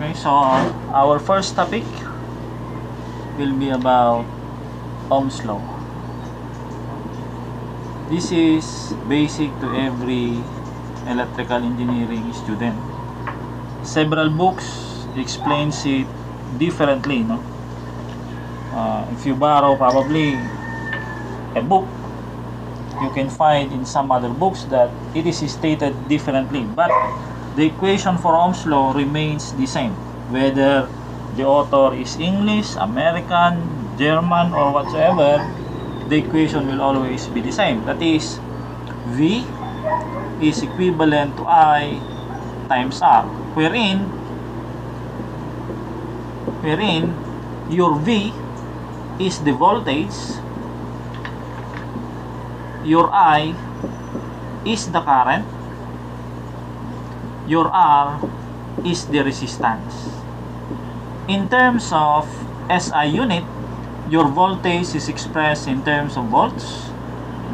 Okay, so our first topic will be about Ohm's law. This is basic to every electrical engineering student. Several books explains it differently, no? If you borrow probably a book, you can find in some other books that it is stated differently, but the equation for Ohm's law remains the same, whether the author is English, American, German, or whatsoever. The equation will always be the same. That is, V is equivalent to I times R, wherein your V is the voltage, your I is the current, your R is the resistance. In terms of SI unit, your voltage is expressed in terms of volts,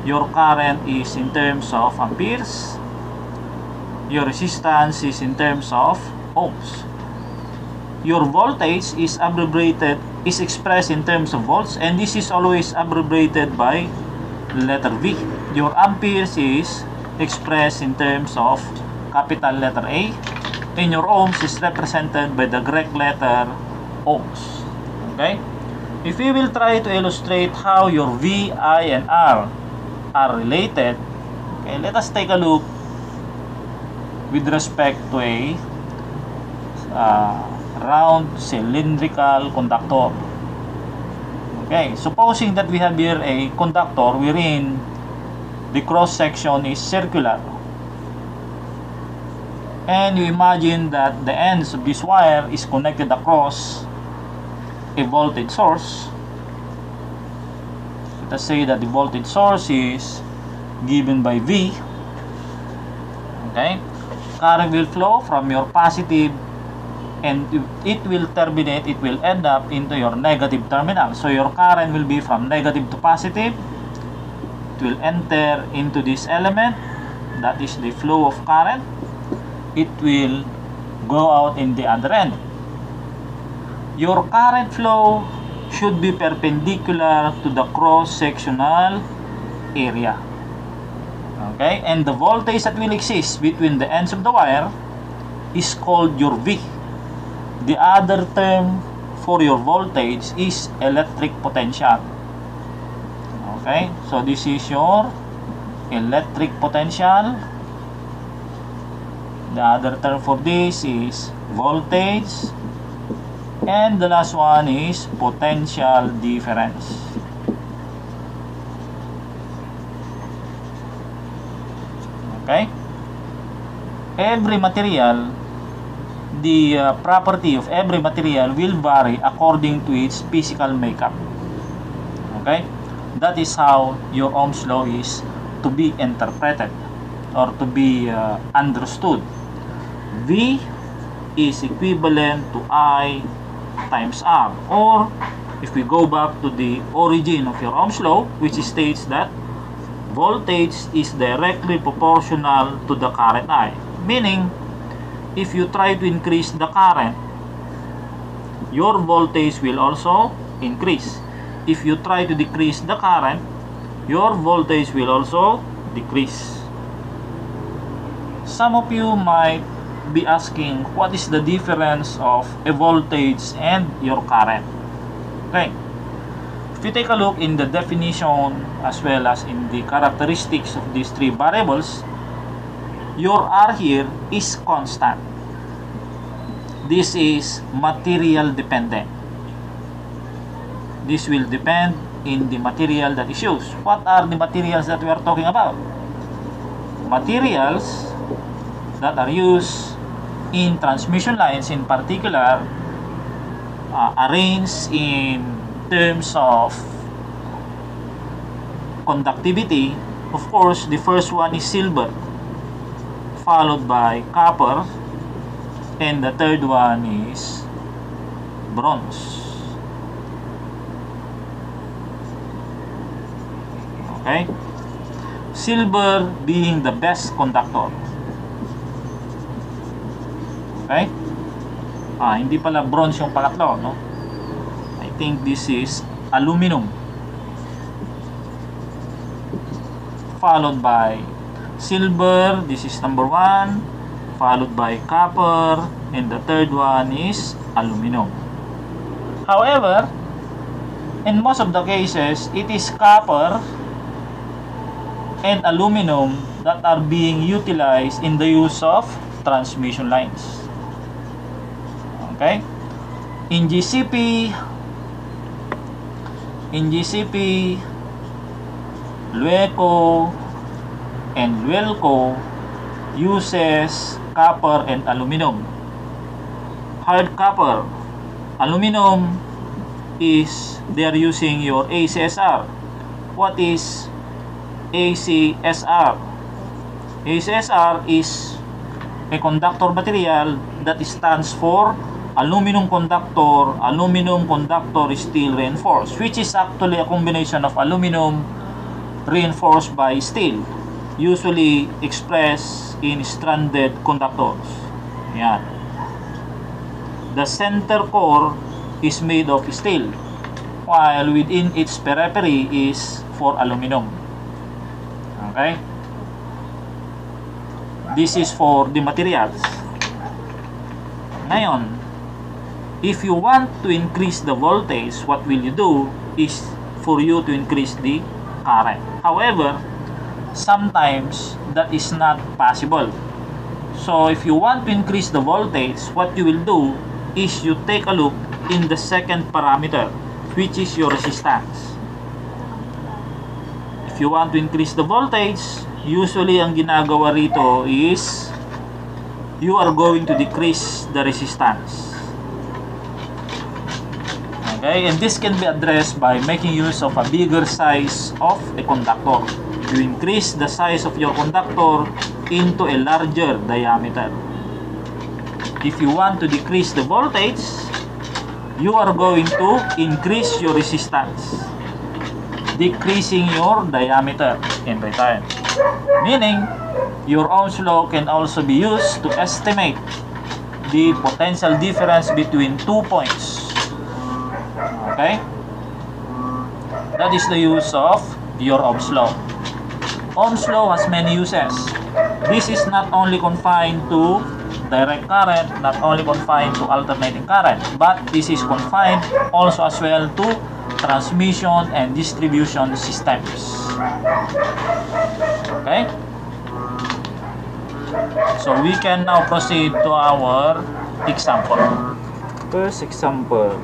your current is in terms of amperes, your resistance is in terms of ohms. Your voltage is expressed in terms of volts, and this is always abbreviated by letter V. Your amperes is expressed in terms of capital letter A, and your ohms is represented by the Greek letter ohms. Okay? If we will try to illustrate how your V, I, and R are related, okay, let us take a look with respect to a round cylindrical conductor. Okay, supposing that we have here a conductor wherein the cross section is circular, and you imagine that the ends of this wire is connected across a voltage source. Let us say that the voltage source is given by V. Okay, current will flow from your positive, and it will terminate, it will end up into your negative terminal. So your current will be from negative to positive. It will enter into this element, that is the flow of current. It will go out in the other end. Your current flow should be perpendicular to the cross-sectional area. Okay, and the voltage that will exist between the ends of the wire is called your V. The other term for your voltage is electric potential. Okay, so this is your electric potential. The other term for this is voltage, and the last one is potential difference. Okay, every material, the property of every material will vary according to its physical makeup. Okay, that is how your Ohm's law is to be interpreted or to be understood. V is equivalent to I times R, or if we go back to the origin of your Ohm's law, which states that voltage is directly proportional to the current I, meaning if you try to increase the current, your voltage will also increase. If you try to decrease the current, your voltage will also decrease. Some of you might be asking, what is the difference of a voltage and your current? Okay, if you take a look in the definition as well as in the characteristics of these three variables, your R here is constant. This is material dependent. This will depend in the material that is used. What are the materials that we are talking about? Materials that are used in transmission lines, in particular, arranged in terms of conductivity. Of course, the first one is silver, followed by copper, and the third one is bronze. Okay, silver being the best conductor. Okay, Hindi pala bronze yung pangatlo, no? I think this is aluminum. Followed by silver, this is number 1. Followed by copper, and the third one is aluminum. However, in most of the cases, it is copper and aluminum that are being utilized in the use of transmission lines. Okay? In GCP, LUECO, and LUELCO uses copper and aluminum. Hard copper, aluminum is they are using your ACSR. What is ACSR? ACSR is a conductor material that stands for aluminum conductor steel reinforced, which is actually a combination of aluminum reinforced by steel, usually expressed in stranded conductors. Yan. The center core is made of steel, while within its periphery is for aluminum. Okay? This is for the materials. Ngayon, if you want to increase the voltage, what will you do is for you to increase the current. However, sometimes that is not possible. So if you want to increase the voltage, what you will do is you take a look in the second parameter, which is your resistance. If you want to increase the voltage, usually ang ginagawa rito is you are going to decrease the resistance. Okay, and this can be addressed by making use of a bigger size of a conductor. You increase the size of your conductor into a larger diameter. If you want to decrease the voltage, you are going to increase your resistance, decreasing your diameter in return. Meaning, your Ohm's law can also be used to estimate the potential difference between 2 points. Okay? That is the use of your Ohm's law. Ohm's law has many uses. This is not only confined to direct current, not only confined to alternating current, but this is confined also as well to transmission and distribution systems. Okay? So we can now proceed to our example. First example.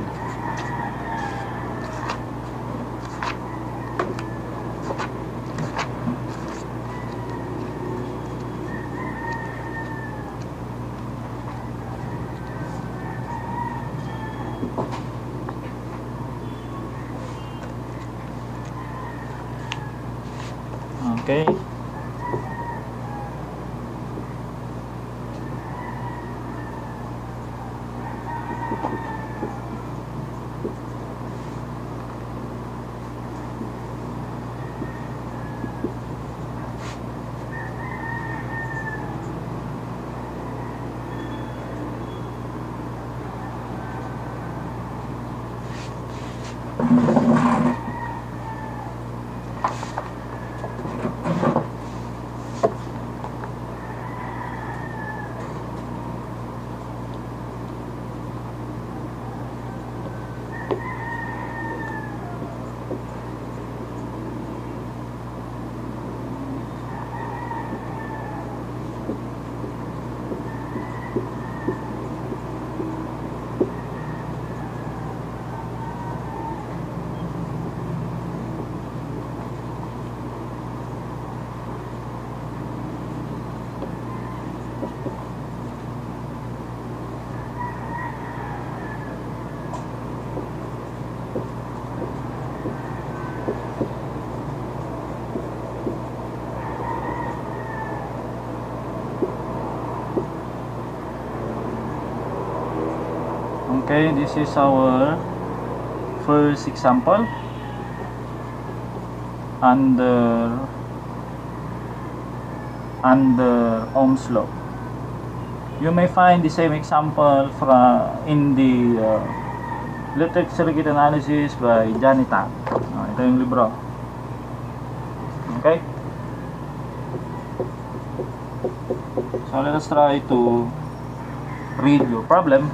Okay. Okay, this is our first example under Ohm's law. You may find the same example in the electric circuit analysis by Johnny Tan. Ito yung libro. Okay? So let us try to read your problem.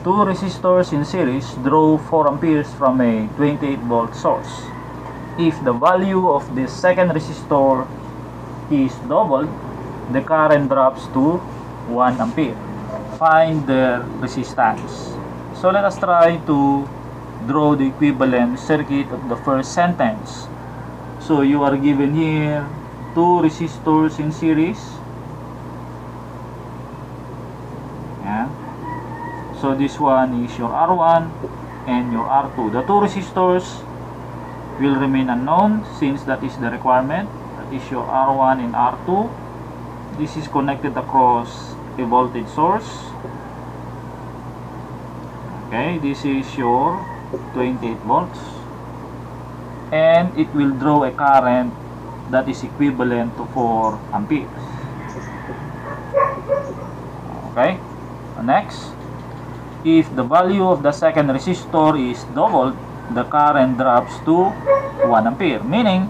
Two resistors in series draw 4 amperes from a 28 volt source. If the value of the second resistor is doubled, the current drops to 1 ampere. Find their resistance. So let us try to draw the equivalent circuit of the first sentence. So you are given here two resistors in series. Yeah. So this one is your R1 and your R2. The two resistors will remain unknown since that is the requirement. That is your R1 and R2. This is connected across a voltage source. Okay, this is your 28 volts. And it will draw a current that is equivalent to 4 amperes. Okay, next. If the value of the second resistor is doubled, the current drops to 1 ampere, meaning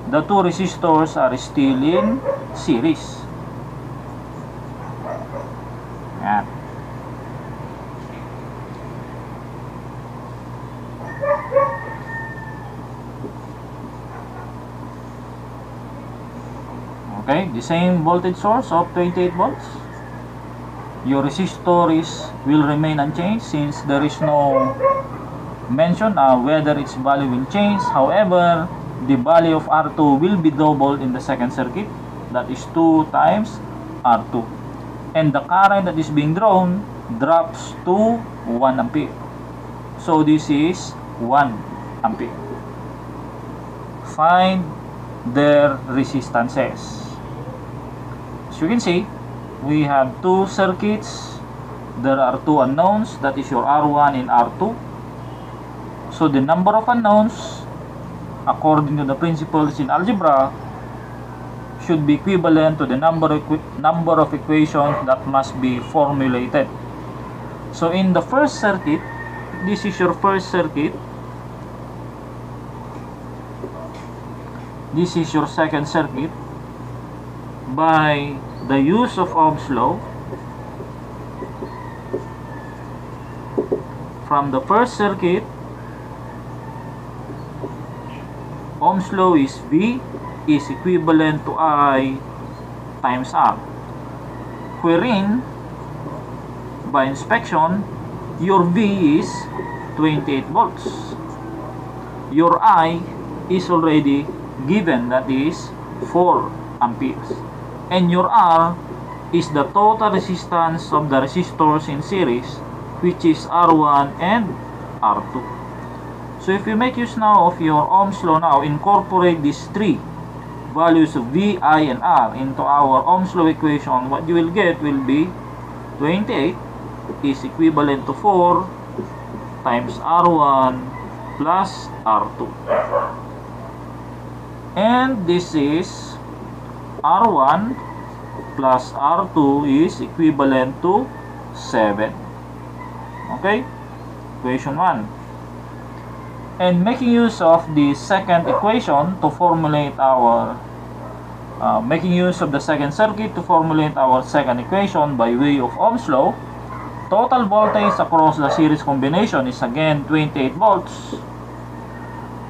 the two resistors are still in series. Yan. Okay, the same voltage source of 28 volts. Your resistor will remain unchanged since there is no mention whether its value will change. However, the value of R2 will be doubled in the second circuit, that is 2 times R2, and the current that is being drawn drops to 1 ampere. So this is 1 ampere. Find their resistances. As you can see, we have two circuits. There are two unknowns, that is your R1 and R2. So the number of unknowns, according to the principles in algebra, should be equivalent to the number of equations that must be formulated. So in the first circuit, this is your first circuit. This is your second circuit. By the use of Ohm's law, from the first circuit, Ohm's law is V is equivalent to I times R, wherein by inspection your V is 28 volts, your I is already given, that is 4 amperes, and your R is the total resistance of the resistors in series, which is R1 and R2. So if you make use now of your Ohm's law, now incorporate these three values of V, I, and R into our Ohm's law equation, what you will get will be 28 is equivalent to 4 times R1 plus R2. And this is R1 plus R2 is equivalent to 7. Okay? Equation 1. And making use of the second equation to formulate our making use of the second circuit to formulate our second equation by way of Ohm's law, total voltage across the series combination is again 28 volts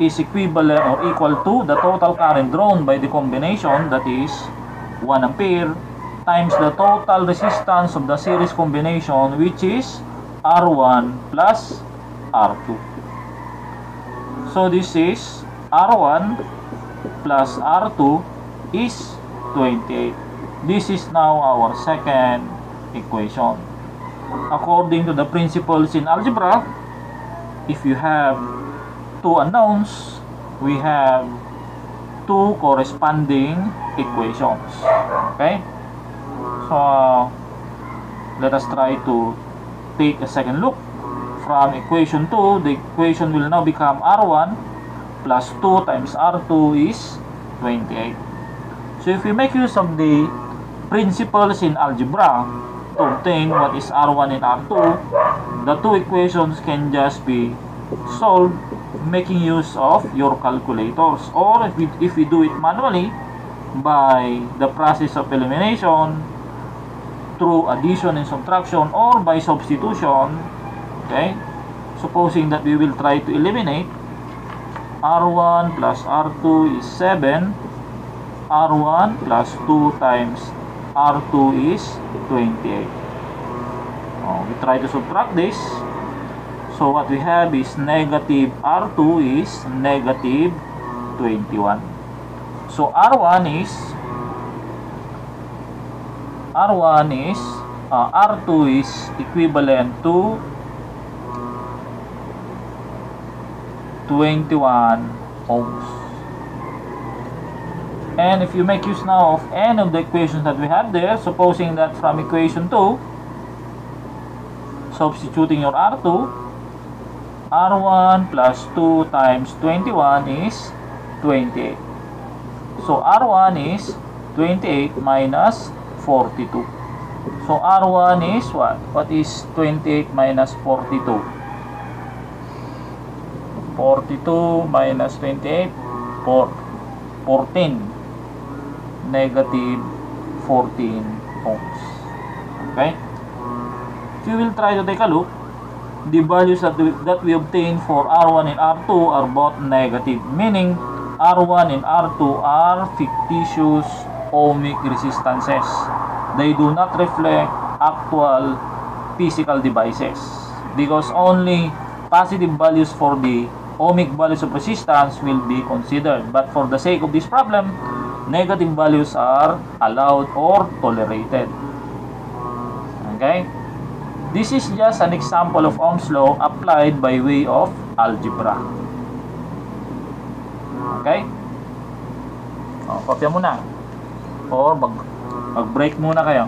is equivalent or equal to the total current drawn by the combination, that is 1 ampere, times the total resistance of the series combination, which is R1 plus R2. So this is R1 plus R2 is 28. This is now our second equation. According to the principles in algebra, if you have two unknowns, we have two corresponding equations. Okay? So let us try to take a second look. From equation 2, the equation will now become R1 plus 2 times R2 is 28. So if we make use of the principles in algebra to obtain what is R1 and R2, the two equations can just be solved making use of your calculators, or if we do it manually by the process of elimination through addition and subtraction or by substitution. Okay, supposing that we will try to eliminate R1 plus R2 is 7, R1 plus 2 times R2 is 28. We try to subtract this. So what we have is negative R2 is negative 21. So R1 is R2 is equivalent to 21 ohms. And if you make use now of any of the equations that we have there, supposing that from equation 2, substituting your R2, R1 plus 2 times 21 is 28. So R1 is 28 minus 42. So R1 is what? What is 28 minus 42? 42 minus 28, 14. Negative 14 ohms. Okay? If you will try to take a look, the values that we obtain for R1 and R2 are both negative, meaning R1 and R2 are fictitious ohmic resistances. They do not reflect actual physical devices because only positive values for the ohmic values of resistance will be considered. But for the sake of this problem, negative values are allowed or tolerated. Okay? This is just an example of Ohm's law applied by way of algebra. Okay? Kopya muna. Or mag-break muna kayo.